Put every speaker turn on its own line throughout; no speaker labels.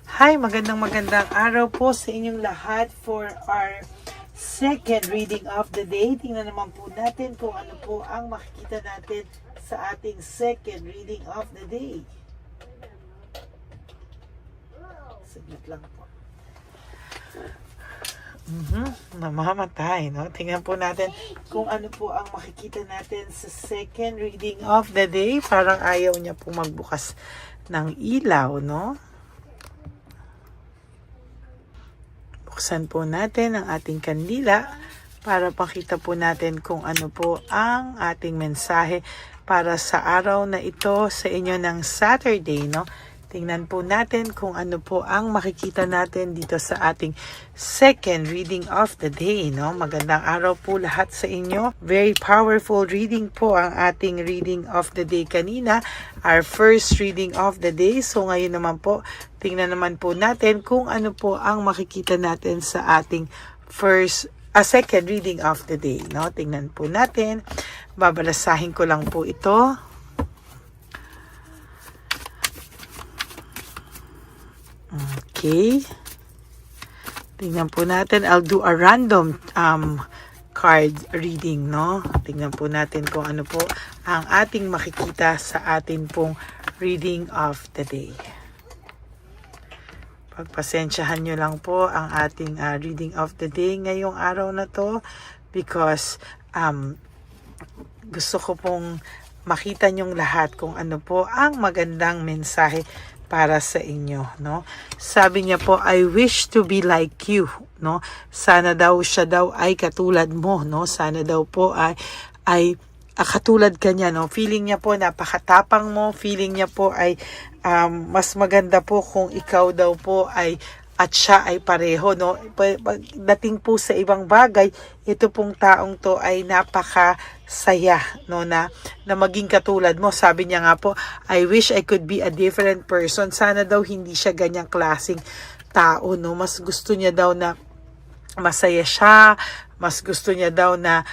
Hi, magandang araw po sa inyong lahat for our second reading of the day. Tingnan naman po natin kung ano po ang makikita natin sa ating second reading of the day. Saglit lang po. Namamatay, no? Tingnan po natin kung ano po ang makikita natin sa second reading of the day. Parang ayaw niya po magbukas ng ilaw, no? Buksan po natin ang ating kandila para pakita po natin kung ano po ang ating mensahe para sa araw na ito sa inyo ng Saturday, no? Tingnan po natin kung ano po ang makikita natin dito sa ating second reading of the day, no? Magandang araw po lahat sa inyo. Very powerful reading po ang ating reading of the day kanina. Our first reading of the day. So ngayon naman po, tingnan naman po natin kung ano po ang makikita natin sa ating second reading of the day, no? Tingnan po natin. Babalasahin ko lang po ito. Okay. Tingnan po natin. I'll do a random card reading, no? Tingnan po natin kung ano po ang ating makikita sa atin pong reading of the day. Pagpasensyahan nyo lang po ang ating reading of the day ngayong araw na to because gusto ko pong makita nyong lahat kung ano po ang magandang mensahe para sa inyo, no? Sabi niya po, I wish to be like you, no? Sana daw siya daw ay katulad mo, no? Sana daw po ay katulad ka niya, no? Feeling niya po napakatapang mo, feeling niya po ay mas maganda po kung ikaw daw po ay at siya ay pareho, no? Pagdating po sa ibang bagay, ito pong taong to ay napakasaya, no? Na maging katulad mo. Sabi niya nga po, I wish I could be a different person. Sana daw hindi siya ganyang klaseng tao, no? Mas gusto niya daw na masaya siya, mas gusto niya daw na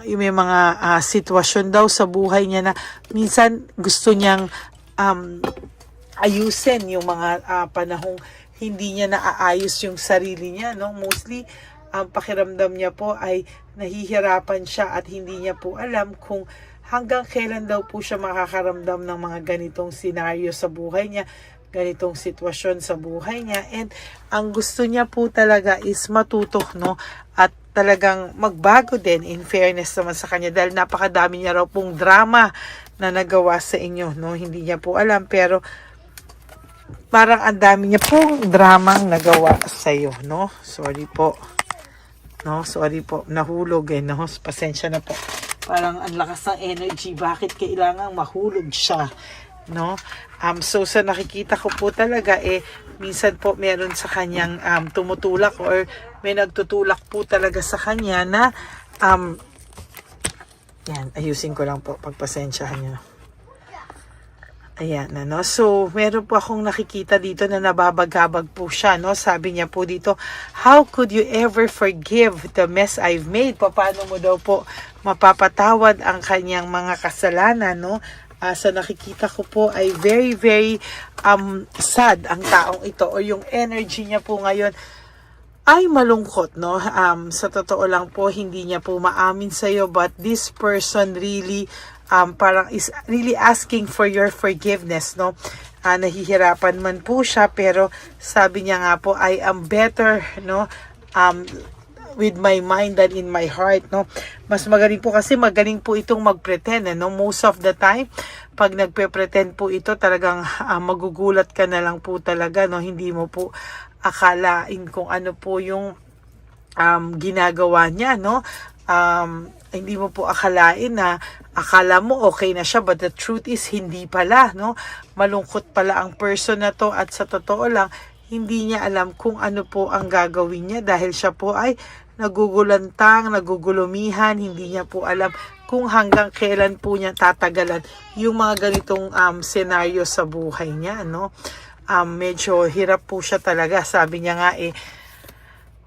may mga sitwasyon daw sa buhay niya na minsan gusto niyang ayusin yung mga panahong hindi niya naaayos yung sarili niya, no? Mostly, ang pakiramdam niya po ay nahihirapan siya at hindi niya po alam kung hanggang kailan daw po siya makakaramdam ng mga ganitong senaryo sa buhay niya, ganitong sitwasyon sa buhay niya. And ang gusto niya po talaga is matuto, no? At talagang magbago din, in fairness naman sa kanya, dahil napakadami niya raw pong drama na nagawa sa inyo, no? Hindi niya po alam, pero parang ang dami niya pong dramang nagawa sa iyo, no? Sorry po. No, sorry po. Nahulog no? Pasensya na po. Parang ang lakas ng energy. Bakit kailangang mahulog siya, no? So sa nakikita ko po talaga minsan po meron sa kanyang tumutulak or may nagtutulak po talaga sa kanya na yan, ayusin ko lang po. Pagpasensyahan niyo. Ayan, no? So, meron po akong nakikita dito na nababagabag po siya, no? Sabi niya po dito, how could you ever forgive the mess I've made? Paano mo daw po mapapatawad ang kanyang mga kasalanan, no? Sa nakikita ko po ay very, very sad ang taong ito or yung energy niya po ngayon ay malungkot, no? Sa totoo lang po, hindi niya po maamin sa'yo, but this person really parang is really asking for your forgiveness, no? Nahihirapan man po siya, pero sabi niya nga po, I am better, no? With my mind than in my heart, no? Mas magaling po kasi magaling po itong magpretend, no? Most of the time, pag nagpe-pretend po ito, talagang magugulat ka na lang po talaga, no? Hindi mo po akalain kung ano po yung ginagawa niya, no? Hindi mo po akalain na akala mo okay na siya, but the truth is hindi pala, no? Malungkot pala ang person na to at sa totoo lang, hindi niya alam kung ano po ang gagawin niya dahil siya po ay nagugulantang, nagugulumihan, hindi niya po alam kung hanggang kailan po niya tatagalan yung mga ganitong senaryo sa buhay niya, no? Medyo hirap po siya talaga. Sabi niya nga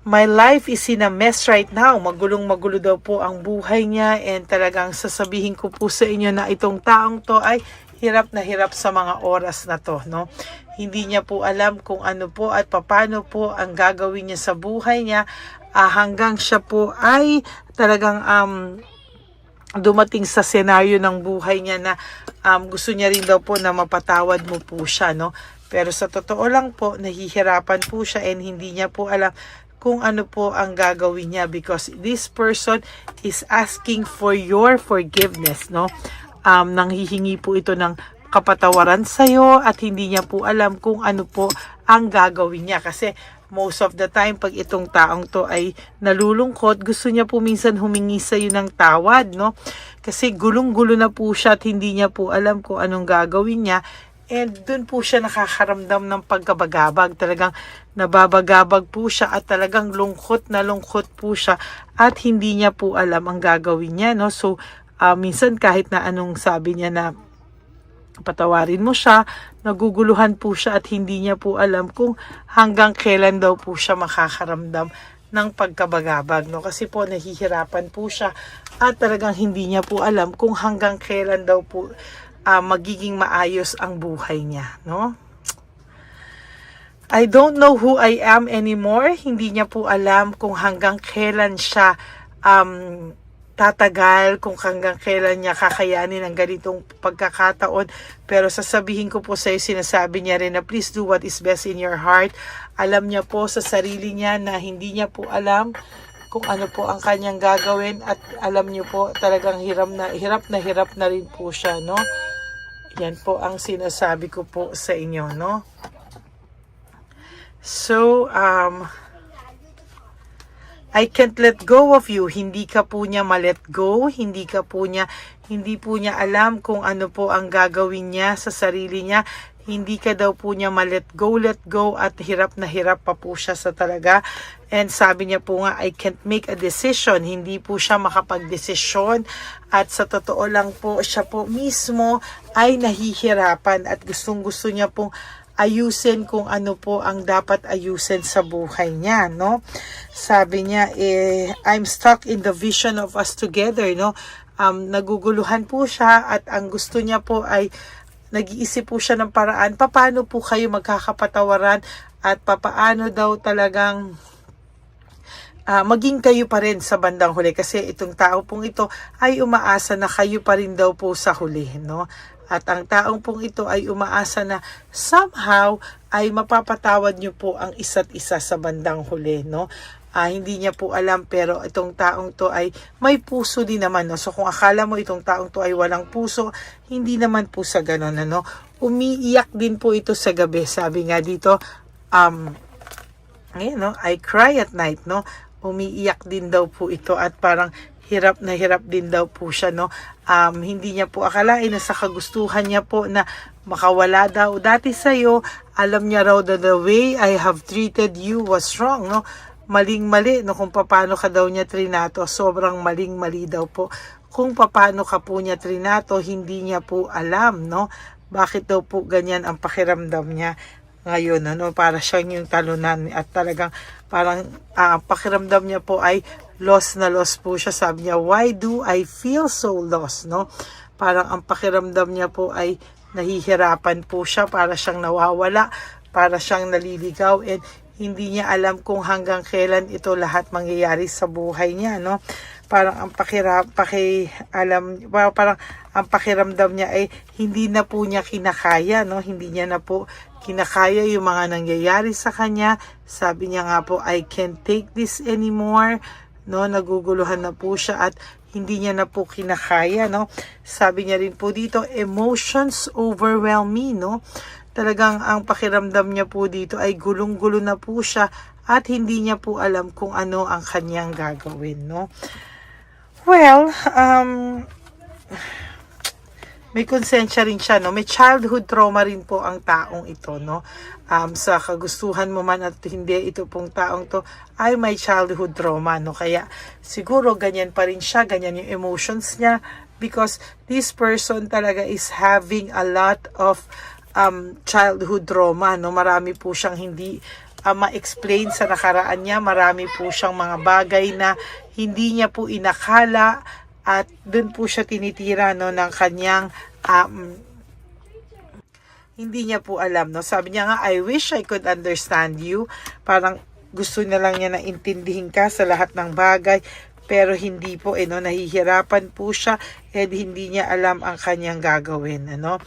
my life is in a mess right now. Magulong-magulo daw po ang buhay niya and talagang sasabihin ko po sa inyo na itong taong to ay hirap na hirap sa mga oras na to, no? Hindi niya po alam kung ano po at paano po ang gagawin niya sa buhay niya, hanggang siya po ay talagang dumating sa senaryo ng buhay niya na gusto niya rin daw po na mapatawad mo po siya, no? Pero sa totoo lang po, nahihirapan po siya and hindi niya po alam kung ano po ang gagawin niya because this person is asking for your forgiveness, no? Nanghihingi po ito ng kapatawaran sa'yo at hindi niya po alam kung ano po ang gagawin niya kasi most of the time, pag itong taong to ay nalulungkot, gusto niya po minsan humingi sa'yo ng tawad, no? Kasi gulong-gulo na po siya at hindi niya po alam kung anong gagawin niya. And dun po siya nakakaramdam ng pagkabagabag. Talagang nababagabag po siya at talagang lungkot po siya at hindi niya po alam ang gagawin niya, no? So, minsan kahit na anong sabi niya na patawarin mo siya, naguguluhan po siya at hindi niya po alam kung hanggang kailan daw po siya makakaramdam ng pagkabagabag, no? Kasi po nahihirapan po siya at talagang hindi niya po alam kung hanggang kailan daw po magiging maayos ang buhay niya, no? I don't know who I am anymore. Hindi niya po alam kung hanggang kailan siya tatagal, kung hanggang kailan niya kakayanin ang ganitong pagkakataon. Pero sasabihin ko po sa iyo, sinasabi niya rin na please do what is best in your heart. Alam niya po sa sarili niya na hindi niya po alam kung ano po ang kanyang gagawin at alam niyo po talagang hirap na rin po siya, no? Yan po ang sinasabi ko po sa inyo, no? So, I can't let go of you. Hindi ka po niya ma-let go. Hindi po niya alam kung ano po ang gagawin niya sa sarili niya. Hindi ka daw po niya ma-let go at hirap na hirap pa po siya sa talaga. And sabi niya po nga, I can't make a decision. Hindi po siya makapag-desisyon. At sa totoo lang po, siya po mismo ay nahihirapan at gustong-gusto niya pong ayusin kung ano po ang dapat ayusin sa buhay niya, no? Sabi niya, I'm stuck in the vision of us together, no? Naguguluhan po siya at ang gusto niya po ay nag-iisip po siya ng paraan, paano po kayo magkakapatawaran at paano daw talagang maging kayo pa rin sa bandang huli kasi itong tao pong ito ay umaasa na kayo pa rin daw po sa huli, no? At ang taong pong ito ay umaasa na somehow ay mapapatawad niyo po ang isa't isa sa bandang huli, no? Hindi niya po alam pero itong taong to ay may puso din naman, no? So kung akala mo itong taong to ay walang puso, hindi naman po sa ganon, ano? Umiiyak din po ito sa gabi. Sabi nga dito, ngayon, no? I cry at night, no? Umiiyak din daw po ito at parang hirap na hirap din daw po siya, no? Hindi niya po akalain na sa kagustuhan niya po na makawala daw dati sa'yo. Alam niya raw that the way I have treated you was wrong, no? Maling-mali, no? Kung paano ka daw niya trinato, sobrang maling-mali daw po. Kung paano ka po niya trinato, hindi niya po alam, no? Bakit daw po ganyan ang pakiramdam niya ngayon, ano? Para siyang yung talunan at talagang parang pakiramdam niya po ay lost na lost po siya. Sabi niya, why do I feel so lost, no? Parang ang pakiramdam niya po ay nahihirapan po siya, para siyang nawawala, para siyang naliligaw, and hindi niya alam kung hanggang kailan ito lahat mangyayari sa buhay niya, no? Parang ang parang ang pakiramdam niya ay hindi na po niya kinakaya, no? Hindi niya na po kinakaya yung mga nangyayari sa kanya. Sabi niya nga po, I can't take this anymore, no? Naguguluhan na po siya at hindi niya na po kinakaya, no? Sabi niya rin po dito, emotions overwhelm me, no? Talagang ang pakiramdam niya po dito ay gulong-gulo na po siya at hindi niya po alam kung ano ang kanyang gagawin, no? Well, may konsensya rin siya, no? May childhood trauma rin po ang taong ito, no? Sa kagustuhan mo man at hindi, ito pong taong to ay may childhood trauma, no? Kaya siguro ganyan pa rin siya, ganyan yung emotions niya because this person talaga is having a lot of childhood trauma, no? Marami po siyang hindi ma-explain sa nakaraan niya. Marami po siyang mga bagay na hindi niya po inakala at dun po siya tinitira, no, ng kanyang hindi niya po alam, no? Sabi niya nga, I wish I could understand you. Parang gusto na lang niya na intindihin ka sa lahat ng bagay. Pero hindi po, no? Nahihirapan po siya and hindi niya alam ang kanyang gagawin, ano?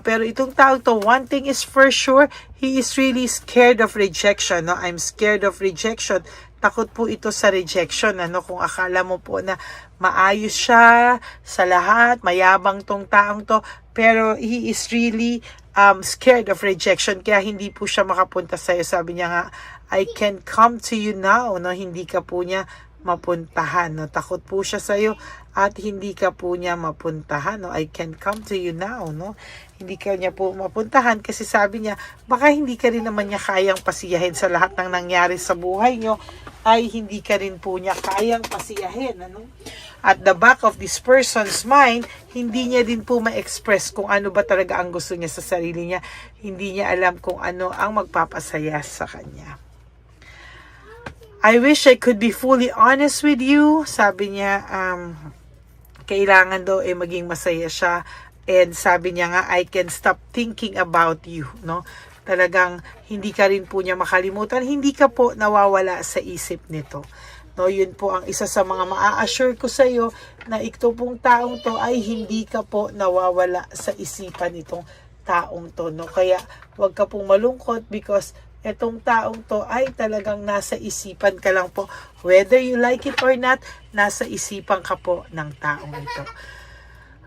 Pero itong tao to, one thing is for sure, he is really scared of rejection, no? I'm scared of rejection. Takot po ito sa rejection, ano? Kung akala mo po na maayos siya sa lahat, mayabang tong taong to, pero he is really scared of rejection, kaya hindi po siya makapunta sa'yo. Sabi niya nga, I can come to you now, no? Hindi ka po niya mapuntahan, no? Takot po siya sa'yo at hindi ka po niya mapuntahan, no? I can come to you now, no? Hindi ka niya po mapuntahan kasi sabi niya, baka hindi ka rin naman niya kayang pasiyahin sa lahat ng nangyari sa buhay niyo, ay hindi ka rin po niya kayang pasiyahin, ano? At the back of this person's mind, hindi niya din po ma-express kung ano ba talaga ang gusto niya sa sarili niya. Hindi niya alam kung ano ang magpapasaya sa kanya. I wish I could be fully honest with you. Sabi niya, kailangan daw maging masaya siya. And sabi niya nga, I can stop thinking about you, no? Talagang hindi ka rin po niya makalimutan. Hindi ka po nawawala sa isip nito. No, yun po ang isa sa mga maa-assure ko sa iyo na ito pong taong to ay hindi ka po nawawala sa isipan nitong taong to, no? Kaya wag ka pong malungkot because etong taong to ay talagang nasa isipan ka lang po. Whether you like it or not, nasa isipan ka po ng taong ito.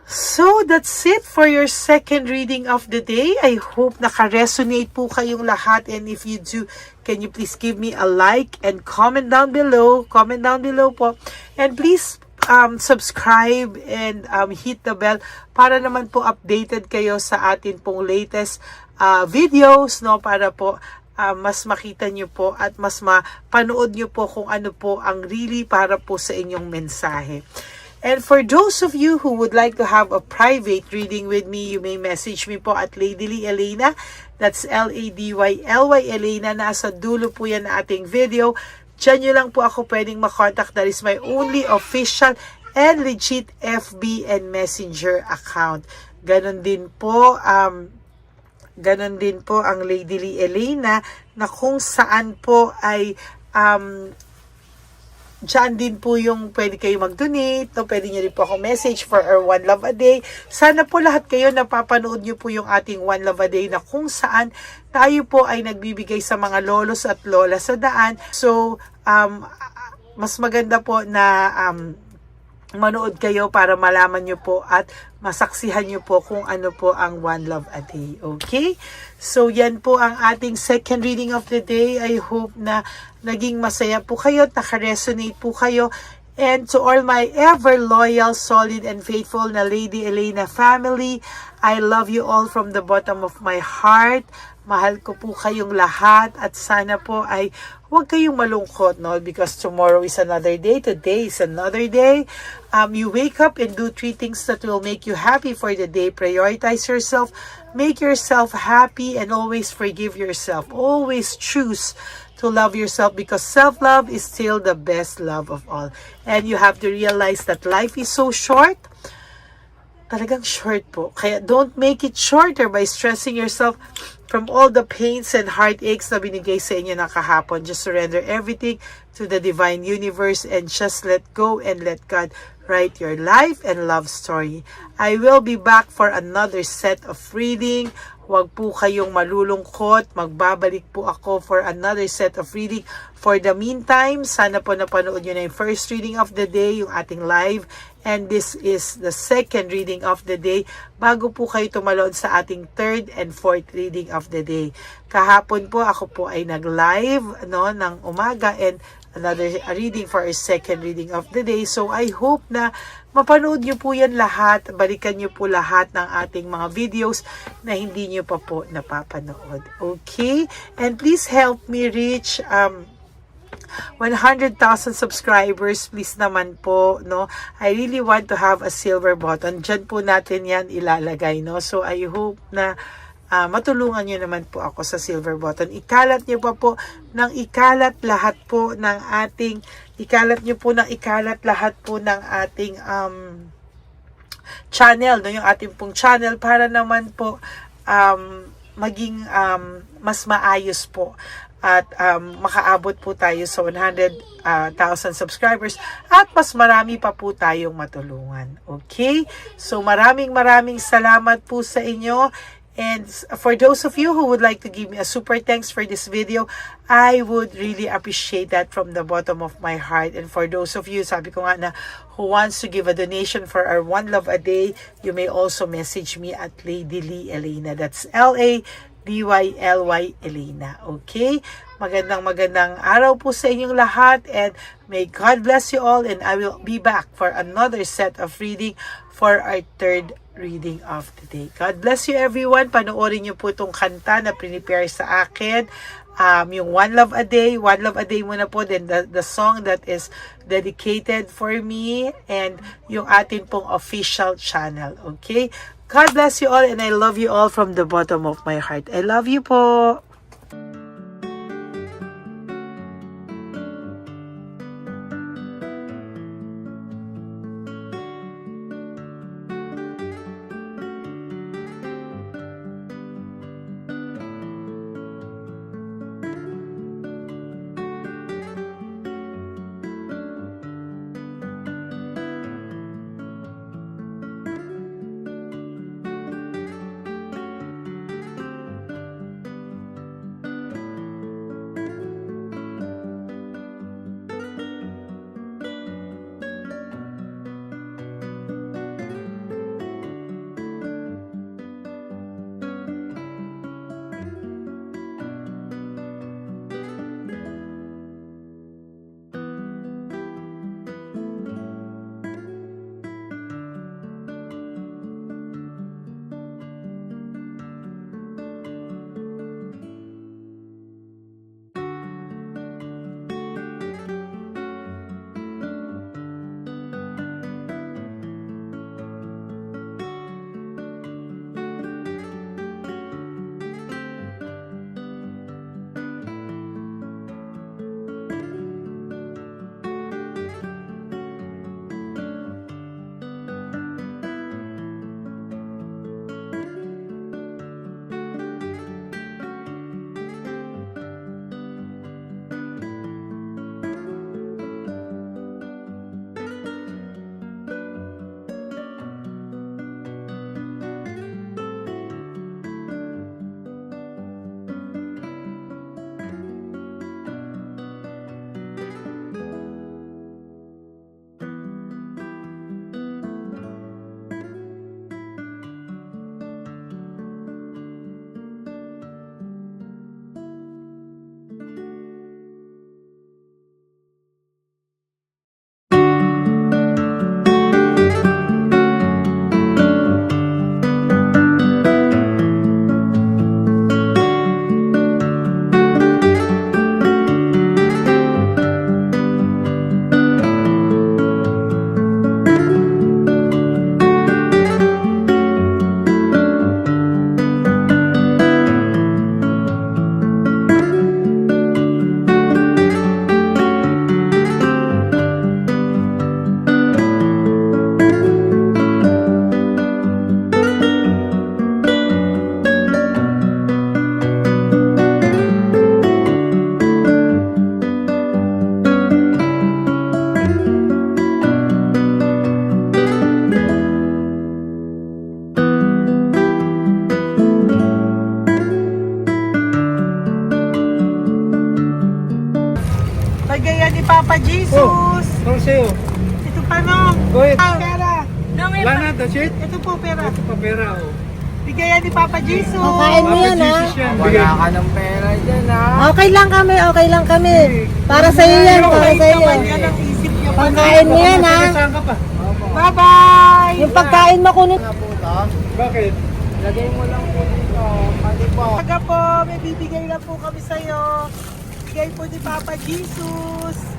So, that's it for your second reading of the day. I hope naka-resonate po kayong lahat. And if you do, can you please give me a like and comment down below. Comment down below po. And please subscribe and hit the bell para naman po updated kayo sa atin pong latest videos, no? Para po mas makita nyo po at mas mapanood nyo po kung ano po ang really para po sa inyong mensahe. And for those of you who would like to have a private reading with me, you may message me po at Ladyly Elena. That's Ladyly Elena. Nasa dulo po yan na ating video. Diyan nyo lang po ako pwedeng makontak. That is my only official and legit FB and Messenger account. Ganon din po ang Ladyly Elena na kung saan po ay dyan din po yung pwede kayo mag-donate, no? Pwede nyo rin po ako message for our One Love a Day. Sana po lahat kayo napapanood nyo po yung ating One Love a Day na kung saan tayo po ay nagbibigay sa mga lolos at lola sa daan. So, mas maganda po na manood kayo para malaman nyo po at masaksihan nyo po kung ano po ang One Love a Day. Okay? So, yan po ang ating second reading of the day. I hope na naging masaya po kayo at naka-resonate po kayo. And to all my ever loyal, solid, and faithful na Lady Elena family, I love you all from the bottom of my heart. Mahal ko po kayong lahat at sana po ay huwag kayong malungkot, no? Because tomorrow is another day. Today is another day. You wake up and do 3 things that will make you happy for the day. Prioritize yourself. Make yourself happy and always forgive yourself. Always choose to love yourself because self-love is still the best love of all. And you have to realize that life is so short. Talagang short po. Kaya don't make it shorter by stressing yourself from all the pains and heartaches na binigay sa inyo ng kahapon. Just surrender everything to the divine universe and just let go and let God write your life and love story. I will be back for another set of reading. Huwag po kayong malulungkot. Magbabalik po ako for another set of reading. For the meantime, sana po napanood nyo na yung first reading of the day, yung ating live. And this is the second reading of the day bago po kayo tumalood sa ating third and fourth reading of the day. Kahapon po ako po ay nag-live ng umaga and another reading for our second reading of the day. So I hope na mapanood nyo po yan lahat. Balikan nyo po lahat ng ating mga videos na hindi nyo pa po napapanood. Okay? And please help me reach 100,000 subscribers, please naman po, no? I really want to have a silver button. Diyan po natin yan ilalagay, no? So, I hope na matulungan nyo naman po ako sa silver button. Ikalat nyo pa po ng ikalat lahat po ng ating, channel, no? Yung ating pong channel para naman po maging mas maayos po at makaabot po tayo sa 100,000 subscribers at mas marami pa po tayong matulungan. Okay? So maraming salamat po sa inyo. And for those of you who would like to give me a super thanks for this video, I would really appreciate that from the bottom of my heart. And for those of you, sabi ko nga na, who wants to give a donation for our One Love a Day, you may also message me at Lady Lee Elena. That's LADYLY Elena. Okay? Magandang araw po sa inyong lahat, and may God bless you all, and I will be back for another set of reading for our third reading of the day. God bless you everyone. Panoorin niyo po itong kanta na prepare sa akin. Yung One Love a Day muna po, then the song that is dedicated for me, and yung atin pong official channel. Okay? God bless you all, and I love you all from the bottom of my heart. I love you po. Papa Jesus.
Ano sa'yo?
Ito pa nung.
Go ahead.
Pera.
Wala na, that's it?
Ito po pera.
Ito pa pera, oh.
Bigayan ni Papa Jesus.
Kain mo yan, ha?
Wala ka
ng pera dyan, ha?
Okay lang kami. Para sa iyo yan, para sa iyo.
Yan ang isip niyo.
Pagkain mo yan, ha?
Saan ka pa?
Bye-bye.
Yung pagkain mo kunin.
Bakit?
Lagay mo lang po dito. Pati po.
Aga po, may bibigay na po kami sa'yo. Bigay po ni Papa Jesus.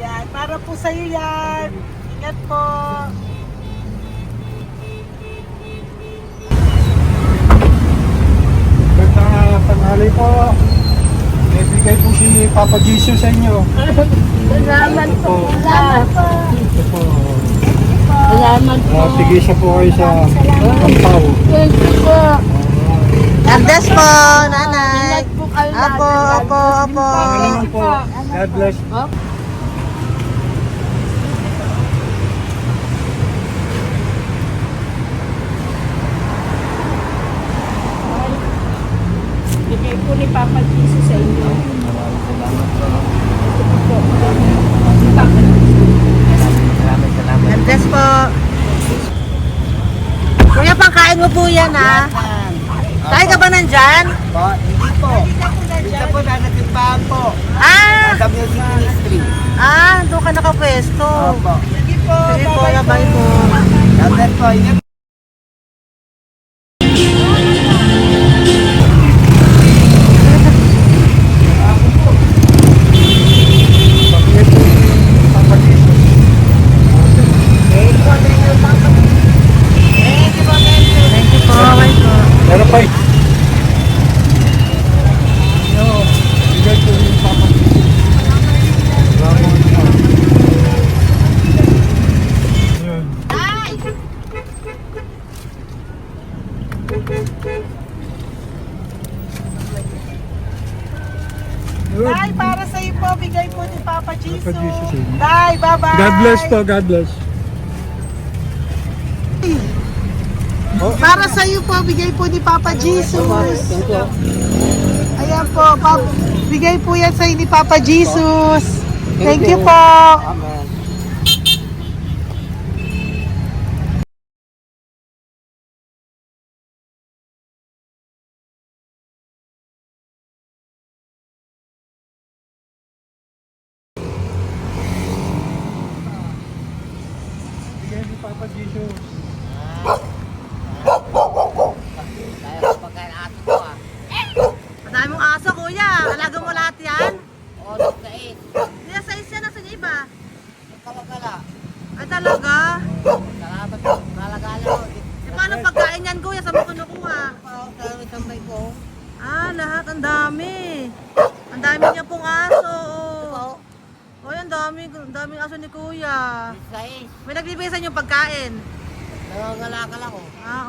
Yan, para po sa'yo yan. Ingat po.
Gandang tanghali po. May bigay po si Papa Jesus sa inyo.
Salamat po. Salamat po.
Ito po.
Ito po.
Salamat po.
Tigisa po kayo sa Ampaw.
Thank you po.
Andes po, nanay.
Ingat po kayo lahat.
Apo, apo, apo.
Panginoon po. God bless.
Bigay po ni Papa Jesus sa inyo.
Andes po. Kuya, pangkain mo po yan, ha? Kain ka ba nandyan?
Hindi po. Dito po nagatimpaan po.
Ah!
Sa music ministry.
Doon ka nakapwesto.
Opo.
Sige po, bye po.
Dapat po, ingat.
Papa Jesus.
Thank you po, bye po.
Meron pa eh. Bigay po yung Papa Jesus. Ramon. Yun. Yun.
Tay, para sa iyo po, bigay po ni Papa Jesus.
Papa Jesus, eh.
Tay, bye-bye.
God bless po, God bless.
Para sa iyo po, bigay po ni Papa Jesus. Ayan po, bigay po yan sa ni Papa Jesus. Thank you po.
Amen.
Bigay ni Papa Jesus.
Madami mong aso, kuya. Alaga mo lahat yan.
O, nagkait.
Kuya, sa isya, nasa niya iba?
Kalagala.
Ay, talaga?
Salamat po. Kalagala ko.
E, paano pagkain yan, kuya? Saan mo kinukuha?
Sa tambay ko.
Lahat. Ang dami. Ang dami niya pong aso. Oh, ang daming aso ni kuya.
Sais.
May nagbibigay sa inyo pagkain.
Nangangalakal ako.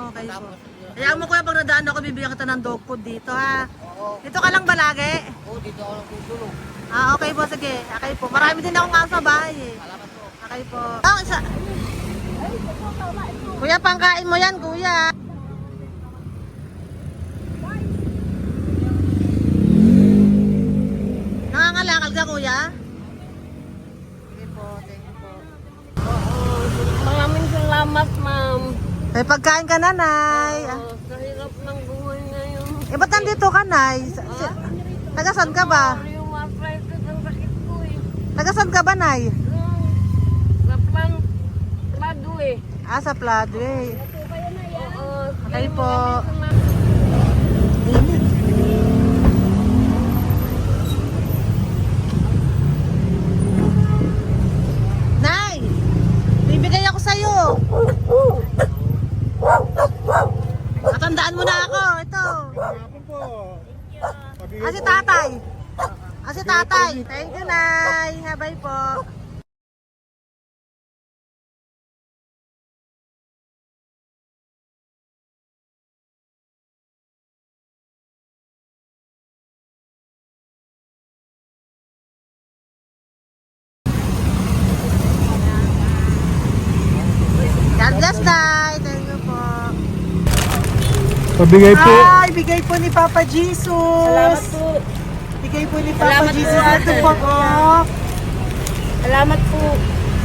Okay po.
Tapos,
Kaya mo kuya, pag nadaan ako, bibigyan kita ng dog food dito, ha?
oo.
Dito ka lang ba lagi?
Dito ako nagtutulog.
Okay po, sige. Okay po. Marami din akong aso sa bahay, eh.
Salamat po.
Okay po. Isa. Kuya, pangkain mo yan, kuya. Nangangalakal ka, kuya? Sige po, thank you po.
Maraming salamat, ma'am.
May pagkain ka, nanay.
Sa hirap ng buhay ngayon.
Ba't nandito ka, nay? Tagasan ka ba?
Yung arthritis ang sakit ko eh.
Tagasan ka ba, nay?
Sa plado eh.
Sa Pladway.
Oo.
Okay po. Nay! Bibigay ako sa'yo. Matandaan mo na ako. Ito.
Ako po.
Si tatay. Si tatay. Thank you, Nay. Habay po. God bless, Nay. Thank you po.
Pabigay po.
Ay, bigay po ni Papa Jesus.
Salamat po.
Bigay po ni Papa
Salamat
Jesus.
po,
Ito
ate.
po po.
Salamat po.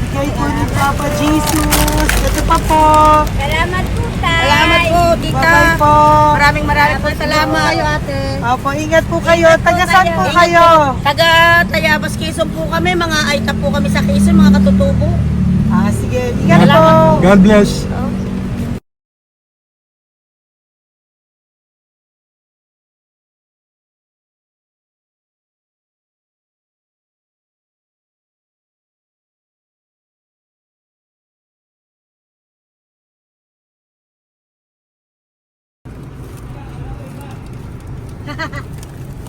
Bigay po ni Papa Jesus. Ito pa po.
Salamat po, tay.
Salamat po, tita.
Bye-bye po.
Maraming po salamat.
Kayo, ate.
Opo, ingat po kayo. Taga saan po kayo?
Taga Tayabas, Quezon po kami. Mga aita po kami sa Quezon, mga katutubo.
Sige, ingat po.
God bless.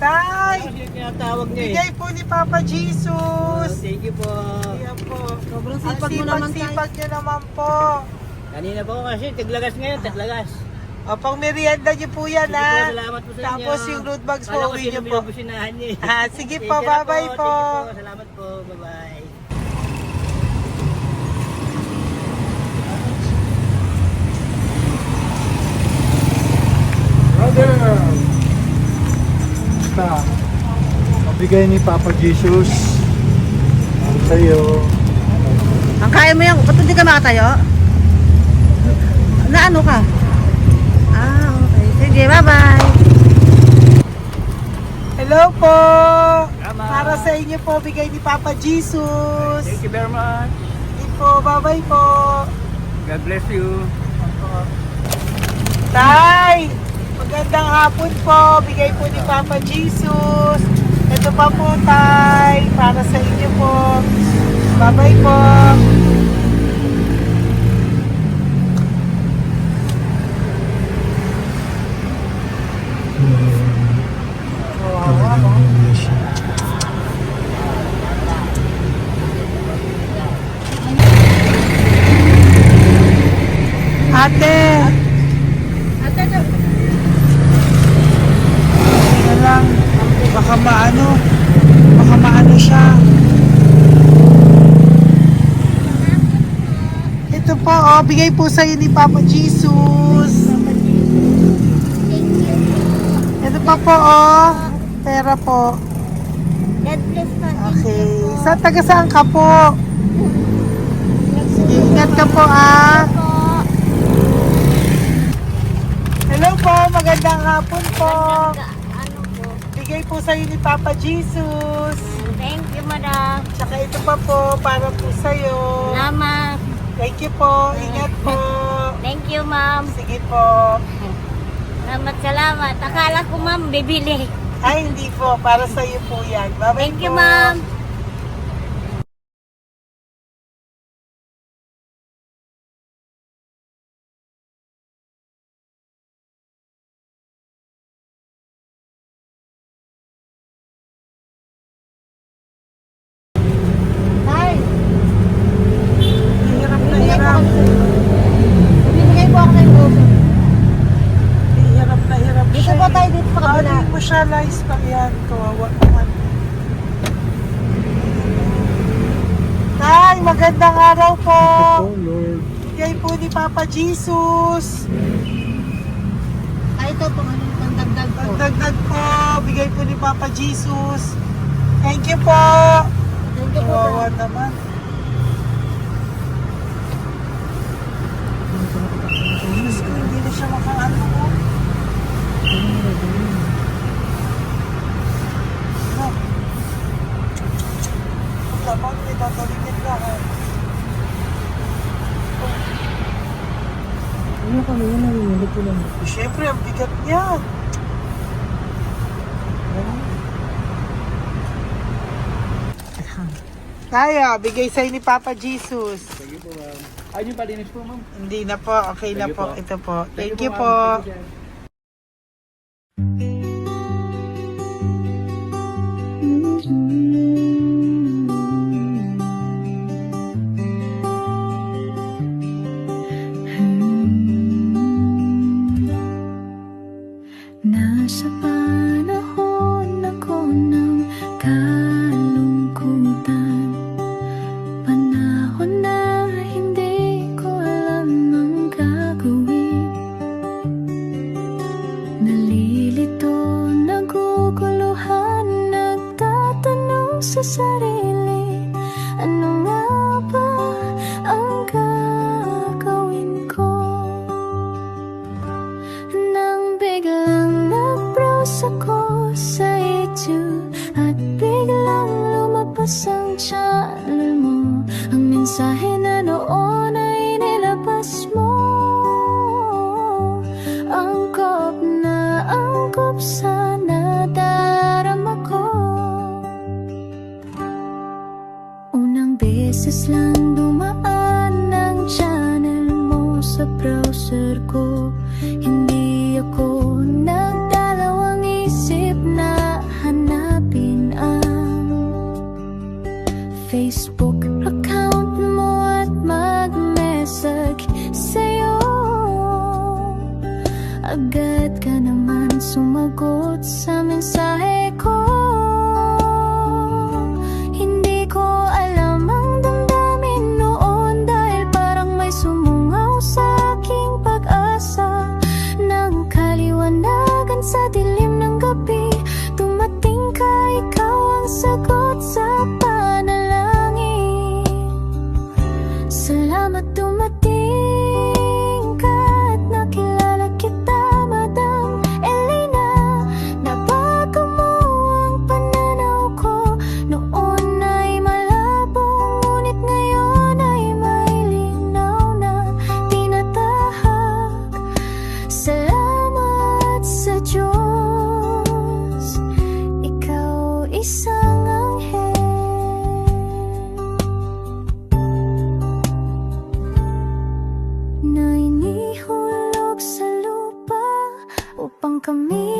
Tay!
Kasi tinatawag niya eh.
Bigay po ni Papa Jesus.
Thank you po.
Ayan po.
Sobrang
Ang
sipag mo naman, Tay.
sipag nyo naman po.
Kanina po kasi taglagas ngayon, taglagas.
O, pang merienda nyo po yan,
Sige po,
ha?
salamat po sa inyo.
Tapos yung root bags po,
Kala ko
uwi nyo
sino
po.
binubusinahan niya eh.
Ah, sige po,
Thank you na
bye-bye po.
Thank you po, salamat po, bye-bye.
Brother! Basta, mabigay ni Papa Jesus sa'yo.
Ang kaya mo yan, ba't hindi ka makatayo? Na ano ka? Ah, okay. Sige, bye-bye.
Hello po.
Tama.
Para sa inyo po, bigay ni Papa Jesus.
Thank you very much.
Sige po, bye-bye po.
God bless you.
Tay! Magandang hapon po. Bigay po ni Papa Jesus. Ito pa po, Tay. Para sa inyo po. Bye-bye po. Ate! Ano lang, baka maano siya. Ito po, oh, bigay po sa'yo ni Papa Jesus. Ito pa po, oh, pera po.
God bless po.
Okay, taga saan ka po? Sige, ingat ka po, ah. Hello po, magandang hapon po.
Ano po?
Bigay po sa'yo ni Papa Jesus.
Thank you, madam.
Tsaka ito pa po, para po sa'yo.
Salamat.
Thank you po, ingat po.
Thank you, ma'am.
Sige po.
Salamat. Akala ko, ma'am, bibili.
Ay, hindi po, para sa'yo po yan. Bye-bye
Thank you,
po.
ma'am.
Tay,
Hirap na hirap.
bibigay po ako ng goso.
Hirap na hirap
Dito
siya.
po tayo, dito sa kabila.
Hindi mo siya lies pa yan. Kawawa naman. Tay, magandang araw po.
Oh Lord.
Bigay po ni Papa Jesus.
Ay, ito po, ano yung dagdag po.
Dagdag po, bigay po ni Papa Jesus. Thank you po.
Thank you po,
Kawawa
Tay.
naman. Diyos ko, hindi na siya makaano ko. No. Dapat may tatalimit lang.
Ano kami yun, nangyayari po lang.
Siyempre, ang bigat niyan. Kaya, bigay sa'yo ni Papa Jesus.
Thank you po, ma'am. Ay, yung palinis po, ma'am.
Hindi na po, okay na
Thank you
po.
po.
Ito po. Thank you
ma'am.
po.
Thank you, sir.
Nasa panahon ako ng kalungkutan, panahon na hindi ko alam ang gagawin. Nalilito, naguguluhan, nagtatanong sa sarili, ano nga ba ang gagawin ko? Nang biglang nag-browse ako sa YouTube at biglang lumabas ang channel mo, ang mensahe na noon ay nilabas mo. Angkop sa nadarama ko. agad ka naman sumagot sa mensahe ko. Hindi ko alam ang damdamin noon, dahil parang may sumungaw sa aking pag-asa. Nang kaliwanagan sa dilim ng gabi, dumating ka, ikaw ang sagot sa panalangin. Salamat dumating ka at nakilala kita, Madam Elena. Nabago mo ang pananaw ko, noon ay malabo, ngunit ngayon ay may linaw na tinatahak. Salamat sa Diyos, ikaw isang anghel na inihulog sa lupa upang kami